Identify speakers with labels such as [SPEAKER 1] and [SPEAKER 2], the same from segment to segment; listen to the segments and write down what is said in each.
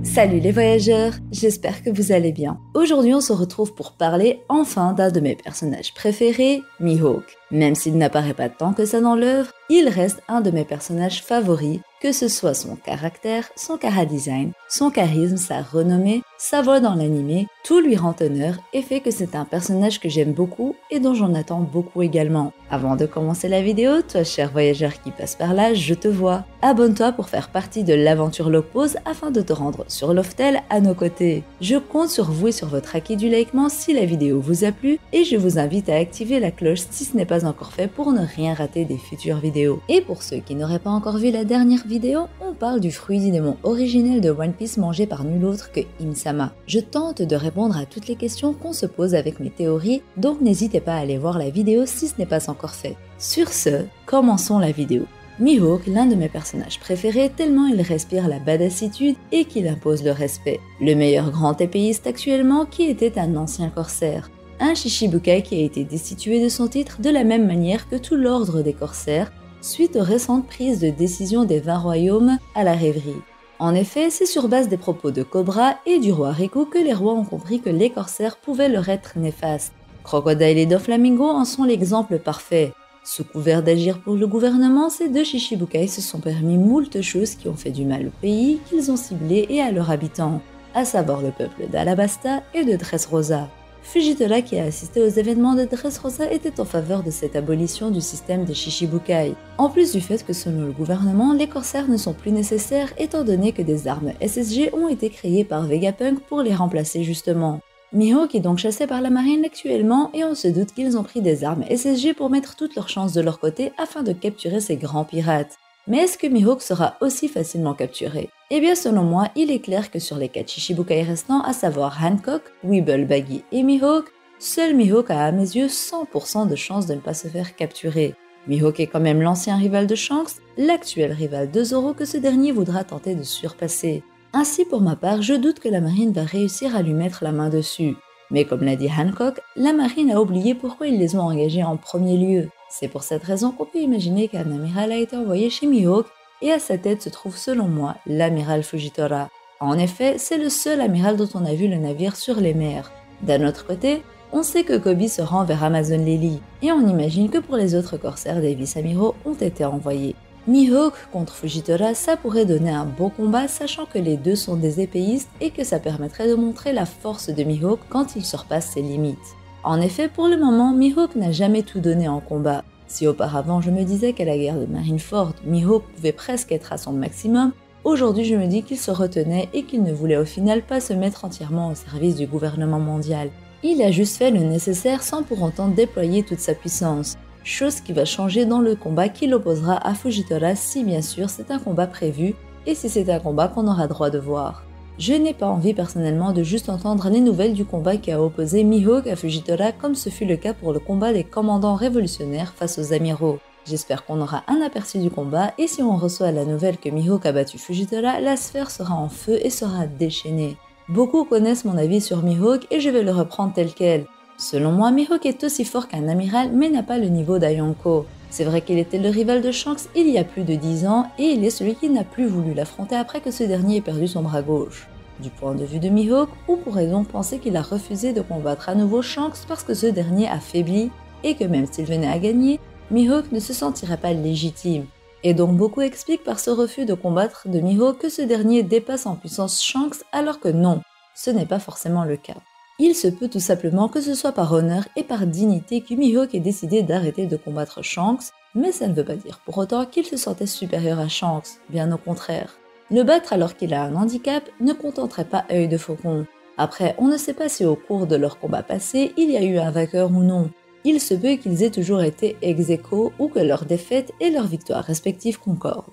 [SPEAKER 1] Salut les voyageurs, j'espère que vous allez bien. Aujourd'hui on se retrouve pour parler enfin d'un de mes personnages préférés, Mihawk. Même s'il n'apparaît pas tant que ça dans l'œuvre, il reste un de mes personnages favoris, que ce soit son caractère, son chara-design, son charisme, sa renommée, sa voix dans l'anime, tout lui rend honneur et fait que c'est un personnage que j'aime beaucoup et dont j'en attends beaucoup également. Avant de commencer la vidéo, toi cher voyageur qui passe par là, je te vois. Abonne-toi pour faire partie de l'aventure Logpause afin de te rendre sur Loftel à nos côtés. Je compte sur vous et sur votre acquis du liking si la vidéo vous a plu et je vous invite à activer la cloche si ce n'est pas encore fait pour ne rien rater des futures vidéos. Et pour ceux qui n'auraient pas encore vu la dernière vidéo, on parle du fruit du démon originel de One Piece mangé par nul autre que Im-sama. Je tente de répondre à toutes les questions qu'on se pose avec mes théories, donc n'hésitez pas à aller voir la vidéo si ce n'est pas encore fait. Sur ce, commençons la vidéo. Mihawk, l'un de mes personnages préférés tellement il respire la badassitude et qu'il impose le respect. Le meilleur grand épéiste actuellement qui était un ancien corsaire. Un Shishibukai qui a été destitué de son titre de la même manière que tout l'ordre des corsaires, suite aux récentes prises de décision des 20 royaumes à la rêverie. En effet, c'est sur base des propos de Cobra et du roi Riku que les rois ont compris que les corsaires pouvaient leur être néfastes. Crocodile et Doflamingo en sont l'exemple parfait. Sous couvert d'agir pour le gouvernement, ces deux Shishibukai se sont permis moult choses qui ont fait du mal au pays qu'ils ont ciblé et à leurs habitants, à savoir le peuple d'Alabasta et de Dressrosa. Fujitora, qui a assisté aux événements de Dressrosa, était en faveur de cette abolition du système des Shishibukai, en plus du fait que selon le gouvernement, les corsaires ne sont plus nécessaires étant donné que des armes SSG ont été créées par Vegapunk pour les remplacer justement. Mihawk est donc chassé par la marine actuellement et on se doute qu'ils ont pris des armes SSG pour mettre toutes leurs chances de leur côté afin de capturer ces grands pirates. Mais est-ce que Mihawk sera aussi facilement capturé? Eh bien selon moi, il est clair que sur les 4 Shishibukai restants, à savoir Hancock, Weeble, Baggy et Mihawk, seul Mihawk a à mes yeux 100% de chances de ne pas se faire capturer. Mihawk est quand même l'ancien rival de Shanks, l'actuel rival de Zoro que ce dernier voudra tenter de surpasser. Ainsi pour ma part, je doute que la marine va réussir à lui mettre la main dessus. Mais comme l'a dit Hancock, la marine a oublié pourquoi ils les ont engagés en premier lieu. C'est pour cette raison qu'on peut imaginer qu'un amiral a été envoyé chez Mihawk et à sa tête se trouve selon moi l'amiral Fujitora. En effet, c'est le seul amiral dont on a vu le navire sur les mers. D'un autre côté, on sait que Koby se rend vers Amazon Lily et on imagine que pour les autres corsaires, des vice-amiraux ont été envoyés. Mihawk contre Fujitora, ça pourrait donner un beau combat sachant que les deux sont des épéistes et que ça permettrait de montrer la force de Mihawk quand il surpasse ses limites. En effet, pour le moment, Mihawk n'a jamais tout donné en combat. Si auparavant je me disais qu'à la guerre de Marineford, Mihawk pouvait presque être à son maximum, aujourd'hui je me dis qu'il se retenait et qu'il ne voulait au final pas se mettre entièrement au service du gouvernement mondial. Il a juste fait le nécessaire sans pour autant déployer toute sa puissance. Chose qui va changer dans le combat qui l'opposera à Fujitora si bien sûr c'est un combat prévu et si c'est un combat qu'on aura droit de voir. Je n'ai pas envie personnellement de juste entendre les nouvelles du combat qui a opposé Mihawk à Fujitora comme ce fut le cas pour le combat des commandants révolutionnaires face aux amiraux. J'espère qu'on aura un aperçu du combat et si on reçoit la nouvelle que Mihawk a battu Fujitora, la sphère sera en feu et sera déchaînée. Beaucoup connaissent mon avis sur Mihawk et je vais le reprendre tel quel. Selon moi, Mihawk est aussi fort qu'un amiral mais n'a pas le niveau d'Ayonko. C'est vrai qu'il était le rival de Shanks il y a plus de 10 ans et il est celui qui n'a plus voulu l'affronter après que ce dernier ait perdu son bras gauche. Du point de vue de Mihawk, on pourrait donc penser qu'il a refusé de combattre à nouveau Shanks parce que ce dernier a faibli et que même s'il venait à gagner, Mihawk ne se sentirait pas légitime. Et donc beaucoup expliquent par ce refus de combattre de Mihawk que ce dernier dépasse en puissance Shanks alors que non, ce n'est pas forcément le cas. Il se peut tout simplement que ce soit par honneur et par dignité que Mihawk ait décidé d'arrêter de combattre Shanks, mais ça ne veut pas dire pour autant qu'il se sentait supérieur à Shanks, bien au contraire. Le battre alors qu'il a un handicap ne contenterait pas Œil de Faucon. Après, on ne sait pas si au cours de leur combat passé, il y a eu un vainqueur ou non. Il se peut qu'ils aient toujours été ex-aequo ou que leurs défaites et leurs victoires respectives concordent.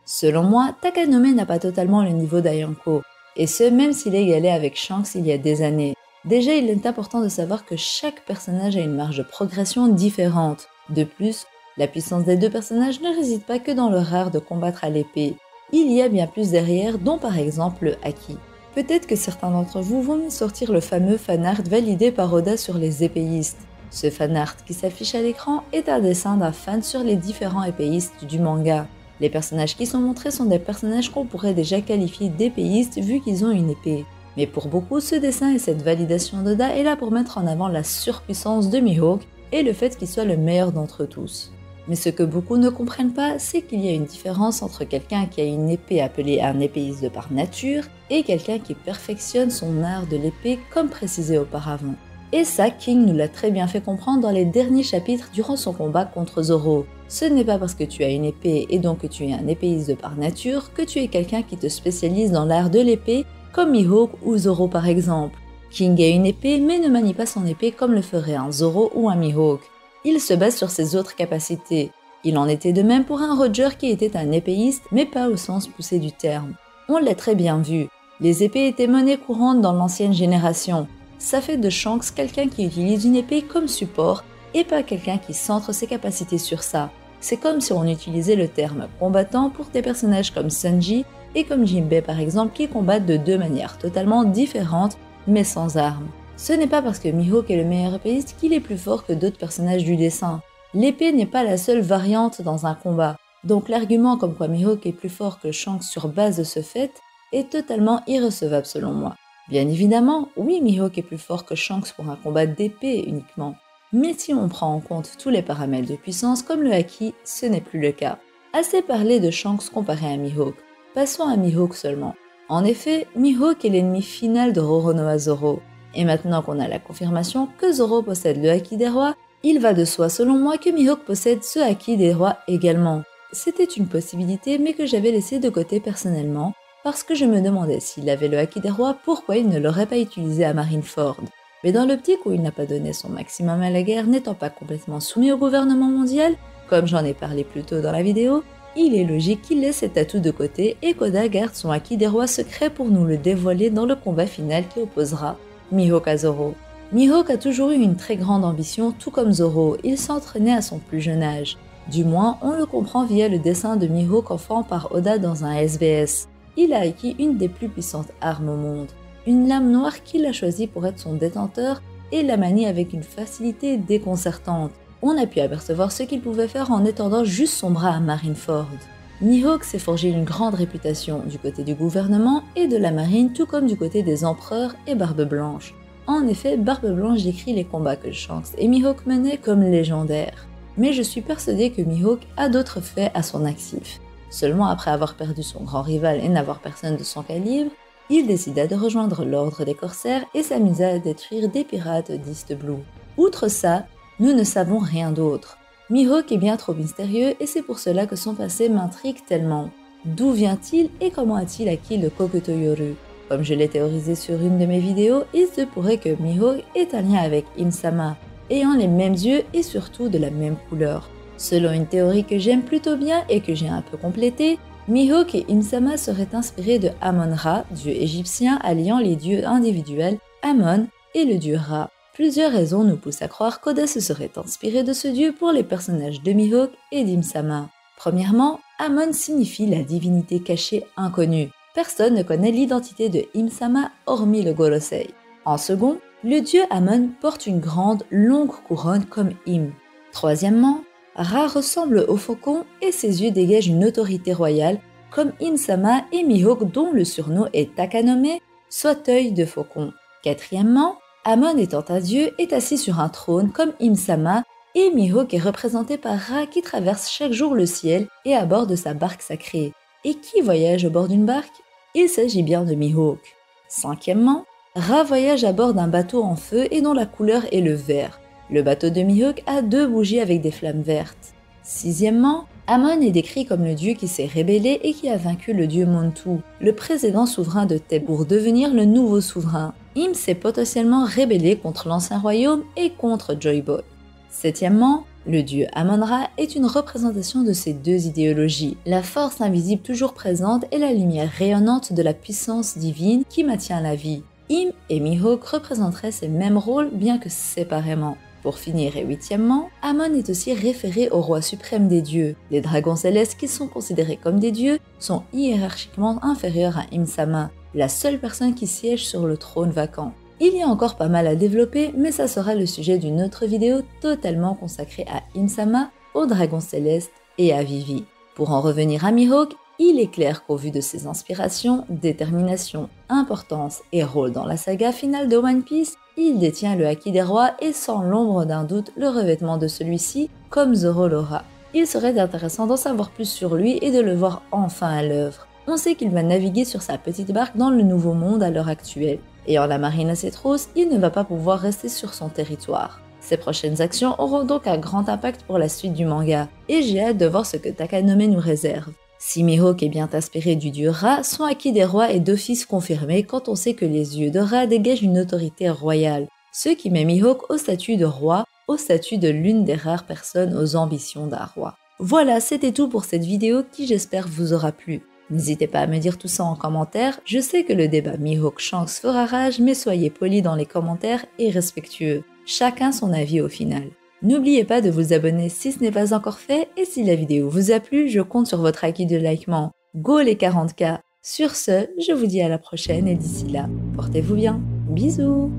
[SPEAKER 1] Selon moi, Takanome n'a pas totalement le niveau d'Ayonko, et ce même s'il est égalé avec Shanks il y a des années. Déjà, il est important de savoir que chaque personnage a une marge de progression différente. De plus, la puissance des deux personnages ne réside pas que dans leur art de combattre à l'épée. Il y a bien plus derrière, dont par exemple le haki. Peut-être que certains d'entre vous vont me sortir le fameux fanart validé par Oda sur les épéistes. Ce fanart qui s'affiche à l'écran est un dessin d'un fan sur les différents épéistes du manga. Les personnages qui sont montrés sont des personnages qu'on pourrait déjà qualifier d'épéistes vu qu'ils ont une épée. Mais pour beaucoup, ce dessin et cette validation d'Oda est là pour mettre en avant la surpuissance de Mihawk et le fait qu'il soit le meilleur d'entre tous. Mais ce que beaucoup ne comprennent pas, c'est qu'il y a une différence entre quelqu'un qui a une épée appelée un épéiste de par nature et quelqu'un qui perfectionne son art de l'épée comme précisé auparavant. Et ça, King nous l'a très bien fait comprendre dans les derniers chapitres durant son combat contre Zoro. Ce n'est pas parce que tu as une épée et donc que tu es un épéiste de par nature que tu es quelqu'un qui te spécialise dans l'art de l'épée comme Mihawk ou Zoro par exemple. King a une épée mais ne manie pas son épée comme le ferait un Zoro ou un Mihawk. Il se base sur ses autres capacités. Il en était de même pour un Roger qui était un épéiste mais pas au sens poussé du terme. On l'a très bien vu. Les épées étaient monnaie courante dans l'ancienne génération. Ça fait de Shanks quelqu'un qui utilise une épée comme support et pas quelqu'un qui centre ses capacités sur ça. C'est comme si on utilisait le terme combattant pour des personnages comme Sanji et comme Jinbei par exemple qui combattent de deux manières totalement différentes mais sans armes. Ce n'est pas parce que Mihawk est le meilleur épéiste qu'il est plus fort que d'autres personnages du dessin. L'épée n'est pas la seule variante dans un combat, donc l'argument comme quoi Mihawk est plus fort que Shanks sur base de ce fait est totalement irrecevable selon moi. Bien évidemment, oui, Mihawk est plus fort que Shanks pour un combat d'épée uniquement. Mais si on prend en compte tous les paramètres de puissance comme le haki, ce n'est plus le cas. Assez parlé de Shanks comparé à Mihawk. Passons à Mihawk seulement. En effet, Mihawk est l'ennemi final de Roronoa Zoro. Et maintenant qu'on a la confirmation que Zoro possède le haki des rois, il va de soi selon moi que Mihawk possède ce haki des rois également. C'était une possibilité mais que j'avais laissé de côté personnellement, parce que je me demandais s'il avait le haki des rois, pourquoi il ne l'aurait pas utilisé à Marineford. Mais dans l'optique où il n'a pas donné son maximum à la guerre, n'étant pas complètement soumis au gouvernement mondial, comme j'en ai parlé plus tôt dans la vidéo, il est logique qu'il laisse cet atout de côté et qu'Oda garde son haki des rois secret pour nous le dévoiler dans le combat final qui opposera Mihawk à Zoro. Mihawk a toujours eu une très grande ambition, tout comme Zoro, il s'entraînait à son plus jeune âge. Du moins, on le comprend via le dessin de Mihawk enfant par Oda dans un SBS. Il a acquis une des plus puissantes armes au monde, une lame noire qu'il a choisie pour être son détenteur et la manie avec une facilité déconcertante. On a pu apercevoir ce qu'il pouvait faire en étendant juste son bras à Marineford. Mihawk s'est forgé une grande réputation du côté du gouvernement et de la marine, tout comme du côté des empereurs et Barbe Blanche. En effet, Barbe Blanche décrit les combats que Shanks et Mihawk menaient comme légendaires. Mais je suis persuadée que Mihawk a d'autres faits à son actif. Seulement après avoir perdu son grand rival et n'avoir personne de son calibre, il décida de rejoindre l'ordre des corsaires et s'amusa à détruire des pirates d'East Blue. Outre ça, nous ne savons rien d'autre. Mihawk est bien trop mystérieux et c'est pour cela que son passé m'intrigue tellement. D'où vient-il et comment a-t-il acquis le Kokuto Yoru? Comme je l'ai théorisé sur une de mes vidéos, il se pourrait que Mihawk ait un lien avec Im-sama, ayant les mêmes yeux et surtout de la même couleur. Selon une théorie que j'aime plutôt bien et que j'ai un peu complétée, Mihawk et Im-sama seraient inspirés de Amon-Ra, dieu égyptien alliant les dieux individuels Amon et le dieu Ra. Plusieurs raisons nous poussent à croire qu'Oda se serait inspiré de ce dieu pour les personnages de Mihawk et d'Im-sama. Premièrement, Amon signifie la divinité cachée inconnue. Personne ne connaît l'identité de Im-sama hormis le Gorosei. En second, le dieu Amon porte une grande, longue couronne comme Im. Troisièmement, Ra ressemble au faucon et ses yeux dégagent une autorité royale comme Im-sama et Mihawk dont le surnom est Takanome, soit œil de faucon. Quatrièmement, Amon étant un dieu est assis sur un trône comme Im-sama et Mihawk est représenté par Ra qui traverse chaque jour le ciel et à bord de sa barque sacrée. Et qui voyage à bord d'une barque? Il s'agit bien de Mihawk. Cinquièmement, Ra voyage à bord d'un bateau en feu et dont la couleur est le vert. Le bateau de Mihawk a 2 bougies avec des flammes vertes. Sixièmement, Amon est décrit comme le dieu qui s'est rébellé et qui a vaincu le dieu Montu, le précédent souverain de Thèbes, pour devenir le nouveau souverain. Im s'est potentiellement rébellé contre l'ancien royaume et contre Joy Boy. Septièmement, le dieu Amon-Ra est une représentation de ces deux idéologies, la force invisible toujours présente et la lumière rayonnante de la puissance divine qui maintient la vie. Im et Mihawk représenteraient ces mêmes rôles bien que séparément. Pour finir et huitièmement, Amon est aussi référé au roi suprême des dieux. Les dragons célestes qui sont considérés comme des dieux sont hiérarchiquement inférieurs à Im-sama, la seule personne qui siège sur le trône vacant. Il y a encore pas mal à développer, mais ça sera le sujet d'une autre vidéo totalement consacrée à Im-sama, aux dragons célestes et à Vivi. Pour en revenir à Mihawk, il est clair qu'au vu de ses inspirations, détermination, importance et rôle dans la saga finale de One Piece, il détient le Haki des rois et sans l'ombre d'un doute le revêtement de celui-ci comme Zoro l'aura. Il serait intéressant d'en savoir plus sur lui et de le voir enfin à l'œuvre. On sait qu'il va naviguer sur sa petite barque dans le Nouveau Monde à l'heure actuelle. Ayant la marine à ses trousses, il ne va pas pouvoir rester sur son territoire. Ses prochaines actions auront donc un grand impact pour la suite du manga, et j'ai hâte de voir ce que Takanome nous réserve. Si Mihawk est bien inspiré du dieu Ra, son Haki des rois est d'office confirmé quand on sait que les yeux de Ra dégagent une autorité royale, ce qui met Mihawk au statut de roi, au statut de l'une des rares personnes aux ambitions d'un roi. Voilà, c'était tout pour cette vidéo qui j'espère vous aura plu. N'hésitez pas à me dire tout ça en commentaire, je sais que le débat Mihawk-Shanks fera rage, mais soyez polis dans les commentaires et respectueux. Chacun son avis au final. N'oubliez pas de vous abonner si ce n'est pas encore fait, et si la vidéo vous a plu, je compte sur votre acquis de likement. Go les 40K! Sur ce, je vous dis à la prochaine et d'ici là, portez-vous bien. Bisous!